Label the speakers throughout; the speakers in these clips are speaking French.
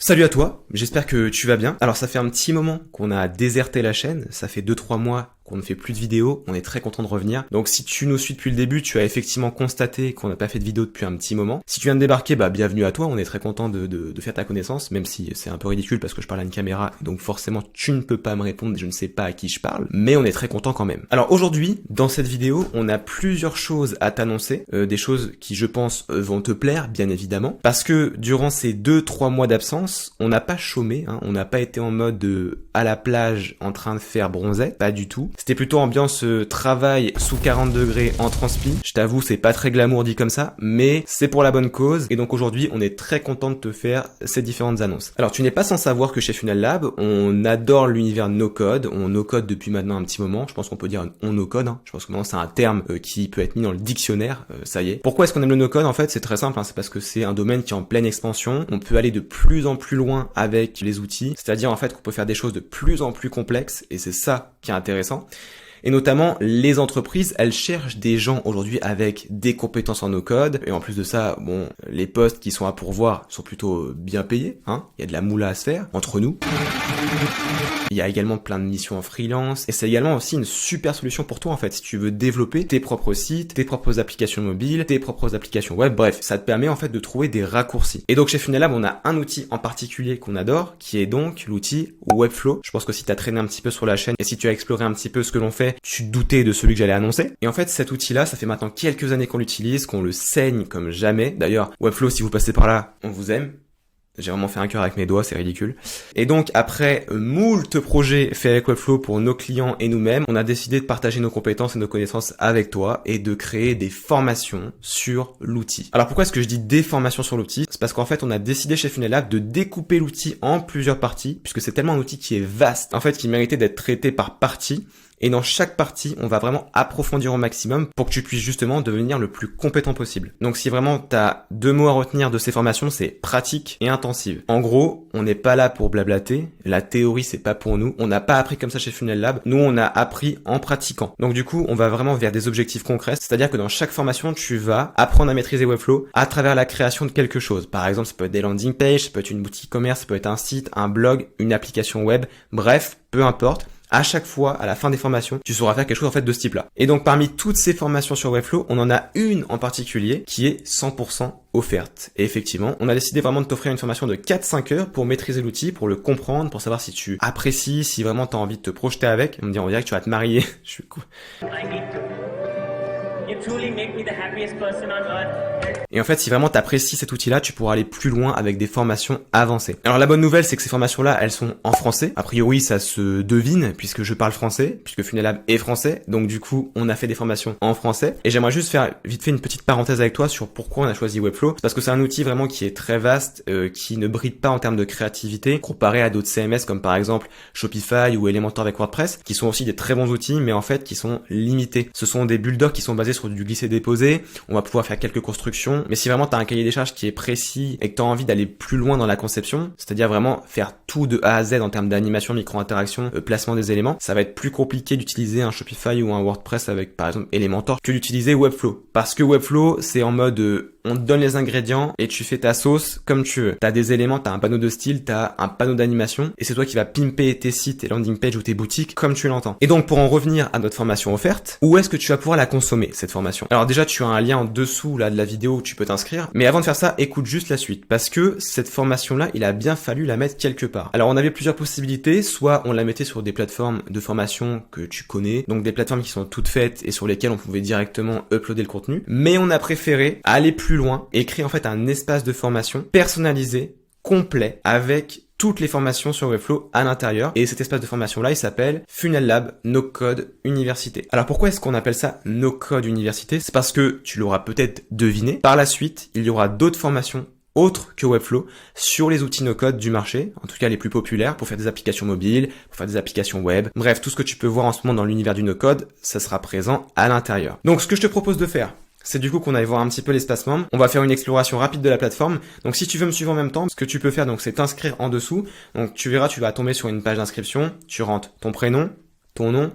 Speaker 1: Salut à toi, j'espère que tu vas bien. Alors ça fait un petit moment qu'on a déserté la chaîne, ça fait 2-3 mois qu'on ne fait plus de vidéos, on est très content de revenir. Donc si tu nous suis depuis le début, tu as effectivement constaté qu'on n'a pas fait de vidéo depuis un petit moment. Si tu viens de débarquer, bienvenue à toi, on est très content de faire ta connaissance, même si c'est un peu ridicule parce que je parle à une caméra, donc forcément tu ne peux pas me répondre, je ne sais pas à qui je parle, mais on est très content quand même. Alors aujourd'hui, dans cette vidéo, on a plusieurs choses à t'annoncer, des choses qui je pense vont te plaire, bien évidemment, parce que durant ces 2-3 mois d'absence, on n'a pas chômé, on n'a pas été en mode à la plage en train de faire bronzette, pas du tout. C'était plutôt ambiance travail sous 40 degrés en transpi. Je t'avoue, c'est pas très glamour dit comme ça, mais c'est pour la bonne cause. Et donc aujourd'hui, on est très content de te faire ces différentes annonces. Alors tu n'es pas sans savoir que chez Funnel Lab, on adore l'univers no-code. On no-code depuis maintenant un petit moment. Je pense qu'on peut dire on no-code. Je pense que maintenant c'est un terme qui peut être mis dans le dictionnaire. Ça y est. Pourquoi est-ce qu'on aime le no-code? En fait, c'est très simple. C'est parce que c'est un domaine qui est en pleine expansion. On peut aller de plus en plus loin avec les outils. C'est-à-dire en fait qu'on peut faire des choses de plus en plus complexes. Et c'est ça qui est intéressant. Et notamment, les entreprises, elles cherchent des gens aujourd'hui avec des compétences en no-code. Et en plus de ça, bon, les postes qui sont à pourvoir sont plutôt bien payés. Il y a de la moula à se faire, entre nous. Il y a également plein de missions en freelance. Et c'est également aussi une super solution pour toi, en fait. Si tu veux développer tes propres sites, tes propres applications mobiles, tes propres applications web, bref, ça te permet en fait de trouver des raccourcis. Et donc chez Funnel Lab, on a un outil en particulier qu'on adore, qui est donc l'outil Webflow. Je pense que si tu as traîné un petit peu sur la chaîne et si tu as exploré un petit peu ce que l'on fait, tu te doutais de celui que j'allais annoncer. Et en fait, cet outil-là, ça fait maintenant quelques années qu'on l'utilise, qu'on le saigne comme jamais. D'ailleurs, Webflow, si vous passez par là, on vous aime. J'ai vraiment fait un cœur avec mes doigts, c'est ridicule. Et donc, après moult projets faits avec Webflow pour nos clients et nous-mêmes, on a décidé de partager nos compétences et nos connaissances avec toi et de créer des formations sur l'outil. Alors pourquoi est-ce que je dis des formations sur l'outil? C'est parce qu'en fait, on a décidé chez Funnel Lab de découper l'outil en plusieurs parties, puisque c'est tellement un outil qui est vaste, en fait, qui méritait d'être traité par partie. Et dans chaque partie, on va vraiment approfondir au maximum pour que tu puisses justement devenir le plus compétent possible. Donc si vraiment tu as 2 mots à retenir de ces formations, c'est pratique et intensive. En gros, on n'est pas là pour blablater. La théorie, c'est pas pour nous. On n'a pas appris comme ça chez Funnel Lab. Nous, on a appris en pratiquant. Donc du coup, on va vraiment vers des objectifs concrets. C'est-à-dire que dans chaque formation, tu vas apprendre à maîtriser Webflow à travers la création de quelque chose. Par exemple, ça peut être des landing pages, ça peut être une boutique e-commerce, ça peut être un site, un blog, une application web. Bref, peu importe. À chaque fois, à la fin des formations, tu sauras faire quelque chose en fait de ce type-là. Et donc parmi toutes ces formations sur Webflow, on en a une en particulier qui est 100% offerte. Et effectivement, on a décidé vraiment de t'offrir une formation de 4-5 heures pour maîtriser l'outil, pour le comprendre, pour savoir si tu apprécies, si vraiment tu as envie de te projeter avec. On dirait que tu vas te marier. Je suis cool. Et en fait, si vraiment t'apprécies cet outil-là, tu pourras aller plus loin avec des formations avancées. Alors la bonne nouvelle, c'est que ces formations-là, elles sont en français. A priori, ça se devine puisque je parle français, puisque Funnel Lab est français. Donc du coup, on a fait des formations en français. Et j'aimerais juste faire vite fait une petite parenthèse avec toi sur pourquoi on a choisi Webflow. C'est parce que c'est un outil vraiment qui est très vaste, qui ne brille pas en termes de créativité, comparé à d'autres CMS comme par exemple Shopify ou Elementor avec WordPress, qui sont aussi des très bons outils, mais en fait qui sont limités. Ce sont des builders qui sont basés sur du glisser-déposer. On va pouvoir faire quelques constructions. Mais si vraiment tu as un cahier des charges qui est précis et que tu as envie d'aller plus loin dans la conception, c'est-à-dire vraiment faire tout de A à Z en termes d'animation, micro-interaction, placement des éléments, ça va être plus compliqué d'utiliser un Shopify ou un WordPress avec par exemple Elementor que d'utiliser Webflow. Parce que Webflow, c'est en mode on te donne les ingrédients et tu fais ta sauce comme tu veux. T'as des éléments, t'as un panneau de style, t'as un panneau d'animation et c'est toi qui vas pimper tes sites, tes landing pages ou tes boutiques comme tu l'entends. Et donc pour en revenir à notre formation offerte, où est-ce que tu vas pouvoir la consommer cette formation? Alors déjà tu as un lien en dessous là de la vidéo où tu peux t'inscrire, mais avant de faire ça, écoute juste la suite parce que cette formation là, il a bien fallu la mettre quelque part. Alors on avait plusieurs possibilités, soit on la mettait sur des plateformes de formation que tu connais, donc des plateformes qui sont toutes faites et sur lesquelles on pouvait directement uploader le contenu, mais on a préféré aller plus loin et créer en fait un espace de formation personnalisé, complet, avec toutes les formations sur Webflow à l'intérieur. Et cet espace de formation là, il s'appelle Funnel Lab No Code Université. Alors pourquoi est-ce qu'on appelle ça No Code Université? C'est parce que tu l'auras peut-être deviné. Par la suite, il y aura d'autres formations autres que Webflow sur les outils no-code du marché, en tout cas les plus populaires pour faire des applications mobiles, pour faire des applications web. Bref, tout ce que tu peux voir en ce moment dans l'univers du no-code, ça sera présent à l'intérieur. Donc ce que je te propose de faire, c'est du coup qu'on aille voir un petit peu l'espace membre. On va faire une exploration rapide de la plateforme. Donc si tu veux me suivre en même temps, ce que tu peux faire, donc c'est t'inscrire en dessous. Donc tu verras, tu vas tomber sur une page d'inscription. Tu rentres ton prénom, ton nom,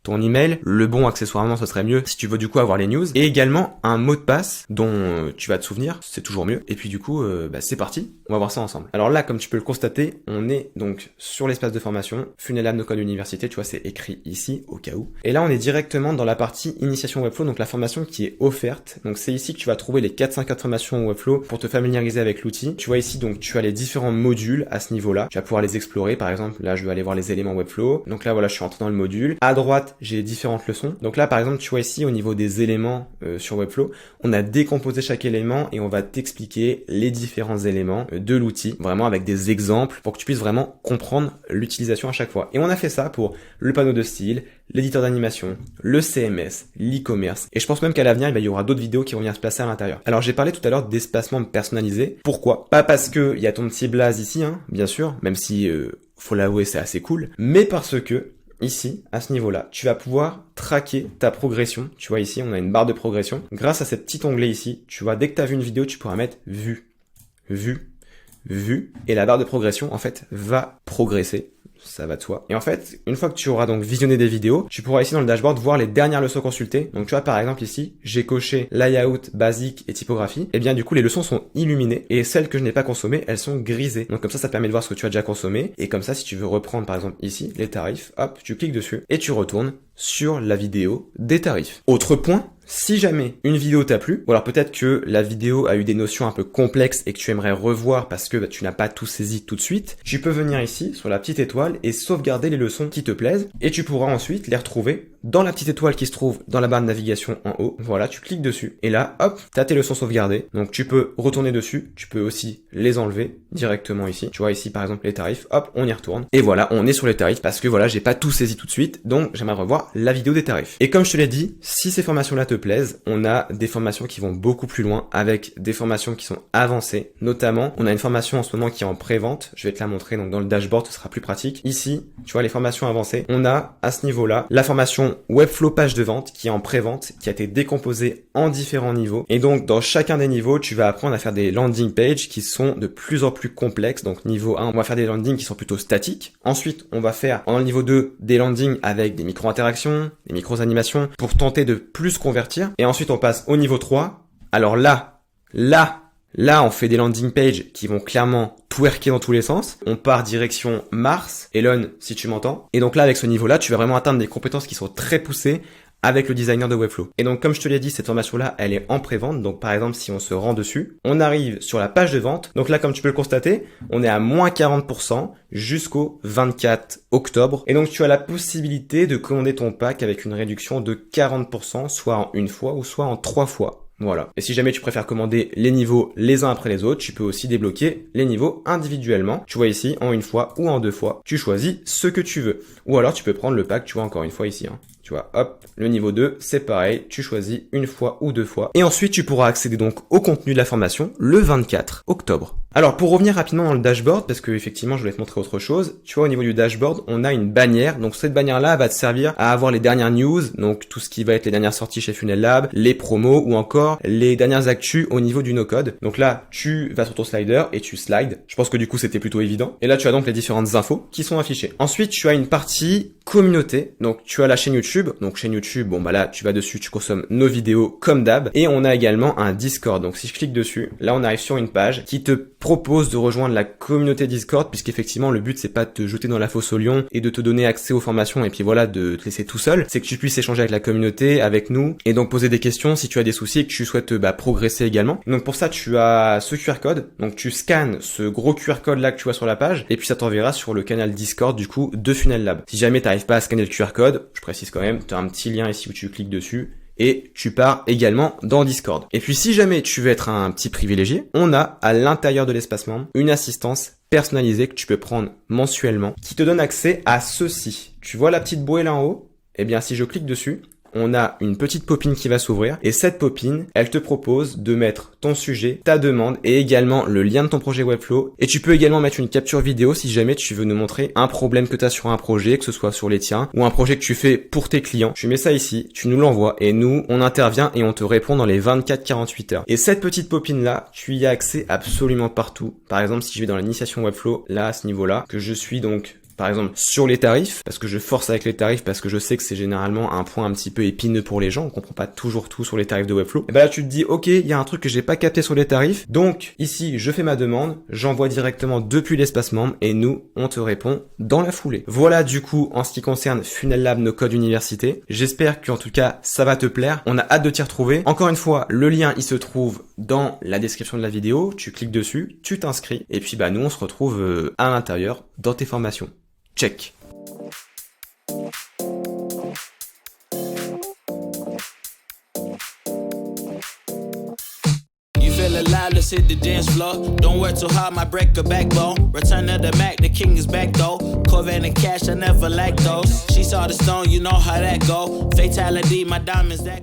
Speaker 1: ton email. Le bon, accessoirement, ce serait mieux si tu veux du coup avoir les news. Et également un mot de passe dont tu vas te souvenir, c'est toujours mieux. Et puis du coup, c'est parti, on va voir ça ensemble. Alors là, comme tu peux le constater, on est donc sur l'espace de formation, Funnel Lab No Code Université, tu vois, c'est écrit ici, au cas où. Et là, on est directement dans la partie Initiation Webflow, donc la formation qui est offerte. Donc c'est ici que tu vas trouver les 454 formations Webflow pour te familiariser avec l'outil. Tu vois ici, donc tu as les différents modules à ce niveau-là. Tu vas pouvoir les explorer, par exemple, là, je vais aller voir les éléments Webflow. Donc là, voilà, je suis entré dans le module. À droite, j'ai différentes leçons. Donc là, par exemple, tu vois ici, au niveau des éléments sur Webflow, on a décomposé chaque élément et on va t'expliquer les différents éléments de l'outil, vraiment avec des exemples pour que tu puisses vraiment comprendre l'utilisation à chaque fois. Et on a fait ça pour le panneau de style, l'éditeur d'animation, le CMS, l'e-commerce. Et je pense même qu'à l'avenir, il y aura d'autres vidéos qui vont venir se placer à l'intérieur. Alors j'ai parlé tout à l'heure d'espacement personnalisé. Pourquoi? Pas parce que il y a ton petit blaze ici, hein, bien sûr, même si faut l'avouer, c'est assez cool, mais parce que ici, à ce niveau-là, tu vas pouvoir traquer ta progression. Tu vois ici, on a une barre de progression. Grâce à ce petit onglet ici, tu vois, dès que tu as vu une vidéo, tu pourras mettre vu, vu, vu, et la barre de progression, en fait, va progresser. Ça va de soi. Et en fait, une fois que tu auras donc visionné des vidéos, tu pourras ici dans le dashboard voir les dernières leçons consultées. Donc tu vois par exemple ici, j'ai coché layout, basique et typographie. Et bien du coup les leçons sont illuminées et celles que je n'ai pas consommées, elles sont grisées. Donc comme ça te permet de voir ce que tu as déjà consommé. Et comme ça si tu veux reprendre par exemple ici les tarifs, hop, tu cliques dessus et tu retournes sur la vidéo des tarifs. Autre point, si jamais une vidéo t'a plu, ou alors peut-être que la vidéo a eu des notions un peu complexes et que tu aimerais revoir parce que tu n'as pas tout saisi tout de suite, tu peux venir ici sur la petite étoile et sauvegarder les leçons qui te plaisent et tu pourras ensuite les retrouver dans la petite étoile qui se trouve dans la barre de navigation en haut. Voilà, tu cliques dessus et là, hop, t'as tes leçons sauvegardées. Donc tu peux retourner dessus, tu peux aussi les enlever directement ici. Tu vois ici par exemple les tarifs, hop, on y retourne. Et voilà, on est sur les tarifs parce que voilà, j'ai pas tout saisi tout de suite, donc j'aimerais revoir la vidéo des tarifs. Et comme je te l'ai dit, si ces formations-là te plaisent, on a des formations qui vont beaucoup plus loin avec des formations qui sont avancées. Notamment, on a une formation en ce moment qui est en pré-vente. Je vais te la montrer donc dans le dashboard, ce sera plus pratique. Ici, tu vois les formations avancées. On a à ce niveau-là la formation Webflow page de vente qui est en pré-vente, qui a été décomposée en différents niveaux. Et donc, dans chacun des niveaux, tu vas apprendre à faire des landing pages qui sont de plus en plus complexes. Donc, niveau 1, on va faire des landings qui sont plutôt statiques. Ensuite, on va faire, dans le niveau 2, des landings avec des micro-interactions, des micro-animations pour tenter de plus convertir. Et ensuite, on passe au niveau 3. Alors là, on fait des landing pages qui vont clairement twerker dans tous les sens. On part direction Mars, Elon, si tu m'entends. Et donc là, avec ce niveau-là, tu vas vraiment atteindre des compétences qui sont très poussées avec le designer de Webflow. Et donc, comme je te l'ai dit, cette formation-là, elle est en pré-vente. Donc, par exemple, si on se rend dessus, on arrive sur la page de vente. Donc là, comme tu peux le constater, on est à moins 40% jusqu'au 24 octobre. Et donc, tu as la possibilité de commander ton pack avec une réduction de 40%, soit en une fois ou soit en 3 fois. Voilà. Et si jamais tu préfères commander les niveaux les uns après les autres, tu peux aussi débloquer les niveaux individuellement. Tu vois ici, en une fois ou en 2 fois. Tu choisis ce que tu veux. Ou alors, tu peux prendre le pack, tu vois, encore une fois ici, hein. Tu vois, hop, le niveau 2, c'est pareil, tu choisis une fois ou 2 fois. Et ensuite, tu pourras accéder donc au contenu de la formation le 24 octobre. Alors, pour revenir rapidement dans le dashboard, parce que effectivement, je voulais te montrer autre chose, tu vois, au niveau du dashboard, on a une bannière. Donc, cette bannière-là va te servir à avoir les dernières news, donc tout ce qui va être les dernières sorties chez Funnel Lab, les promos ou encore les dernières actus au niveau du no-code. Donc là, tu vas sur ton slider et tu slides. Je pense que du coup, c'était plutôt évident. Et là, tu as donc les différentes infos qui sont affichées. Ensuite, tu as une partie communauté. Donc, tu as la chaîne YouTube. Donc chaîne YouTube, bon bah là tu vas dessus, tu consommes nos vidéos comme d'hab. Et on a également un Discord. Donc si je clique dessus, là on arrive sur une page qui te propose de rejoindre la communauté Discord, puisqu'effectivement le but c'est pas de te jeter dans la fosse au lion et de te donner accès aux formations et puis voilà de te laisser tout seul. C'est que tu puisses échanger avec la communauté, avec nous et donc poser des questions si tu as des soucis et que tu souhaites progresser également. Donc pour ça tu as ce QR code. Donc tu scannes ce gros QR code là que tu vois sur la page et puis ça t'enverra sur le canal Discord du coup de Funnel Lab. Si jamais t'arrives pas à scanner le QR code, je précise quand même, tu as un petit lien ici où tu cliques dessus et tu pars également dans Discord. Et puis si jamais tu veux être un petit privilégié, on a à l'intérieur de l'espace membre une assistance personnalisée que tu peux prendre mensuellement qui te donne accès à ceci. Tu vois la petite bouée là en haut? Eh bien si je clique dessus, on a une petite popine qui va s'ouvrir et cette popine, elle te propose de mettre ton sujet, ta demande et également le lien de ton projet Webflow. Et tu peux également mettre une capture vidéo si jamais tu veux nous montrer un problème que tu as sur un projet, que ce soit sur les tiens ou un projet que tu fais pour tes clients. Tu mets ça ici, tu nous l'envoies et nous, on intervient et on te répond dans les 24-48 heures. Et cette petite popine là, tu y as accès absolument partout. Par exemple, si je vais dans l'initiation Webflow, là, à ce niveau-là, que je suis donc par exemple sur les tarifs, parce que je force avec les tarifs, parce que je sais que c'est généralement un point un petit peu épineux pour les gens, on comprend pas toujours tout sur les tarifs de Webflow, et ben là tu te dis ok, il y a un truc que j'ai pas capté sur les tarifs, donc ici je fais ma demande, j'envoie directement depuis l'espace membre et nous on te répond dans la foulée. Voilà du coup en ce qui concerne Funnel Lab, nos codes université. J'espère qu'en tout cas ça va te plaire, on a hâte de t'y retrouver. Encore une fois, le lien il se trouve dans la description de la vidéo, tu cliques dessus, tu t'inscris et puis bah nous on se retrouve à l'intérieur dans tes formations. Check.
Speaker 2: Feel alive, let's hit the dance floor. Don't work too hard, might break a backbone. Return of the Mac, the king is back though. Corvette and cash, I never lack those. She saw the stone, you know how that go. Fatality, my diamonds that.